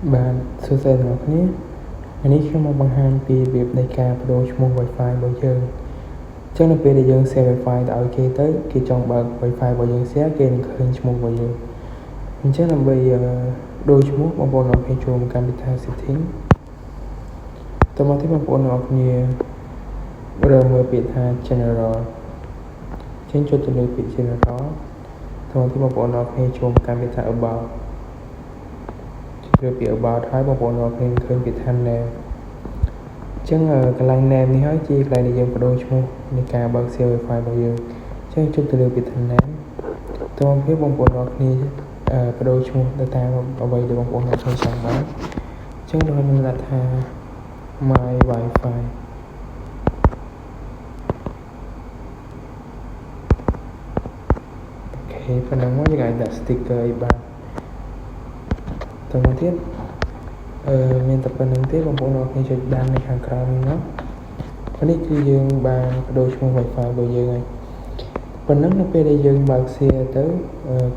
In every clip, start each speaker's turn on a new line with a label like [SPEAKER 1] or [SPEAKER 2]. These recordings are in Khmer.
[SPEAKER 1] បាទសួស្តីទាំងអស់គ្នានេះខ្ញុំមកបង្ហាញពីរបៀបនៃការបដូរឈ្មោះ Wi-Fi របស់យើងអញ្ចឹងនៅពេលដែលយើង share Wi-Fi ទៅឲ្យគេទៅគេចង់បើក Wi-Fi របស់យើង share គេនឹងឃើញឈ្មោះរបស់យើងអញ្ចឹងដើម្បីដូរឈ្មោះបងប្អូនអ្នកចូលកម្មវិធី setting តមកទីបងប្អូនអ្នកគ្នារើមើលពាក្យថា general ចេញចុចទៅលើពាក្យ general តមកទីបងប្អូនអ្នកគ្នាចូលកម្មវិធី aboutពី about ហើយបងប្អូនអ្នកគ្នាឃើញពី name អញ្ចឹងកន្លែង name នេះហើយជាកន្លែងដែលយើងបដូរឈ្មោះនៃការបើក share Wi-Fi របស់យើងអញ្ចឹងចុចទៅលើពី name តមកពីបងប្អូនអ្នកគ្នាបដូរឈ្មោះទៅតាមអ្វីដែលបងប្អូនអ្នកគ្នាចង់បានអញ្ចឹងដូចខ្ញុំដាក់ថា my Wi-Fi អូខេប៉ុណ្ណឹងមកយើងអាចដាក់ sticker អីបានតមកទៀតមានតែប៉ុណ្្នឹងទេបងប្អូនអ្នកគ្នាចុចដាននៅខាងក្រោមនេះមកនេះគឺយើងបានបដូរឈ្មោះ Wi-Fi របស់យើងហើយប៉ុណ្ណឹងនៅពេលដែលយើងបើក share ទៅ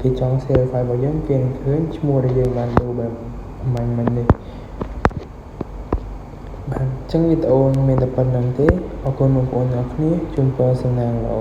[SPEAKER 1] គេចង់ share Wi-Fi របស់យើងគេនឹងឃើញឈ្មោះដែលយើងបានដូរបែបមាញ់នេះបាទអញ្ចឹងវីដេអូមានតែប៉ុណ្្នឹងទេអរគុណបងប្អូនអ្នកគ្នាជូនពរសំណាងល្អ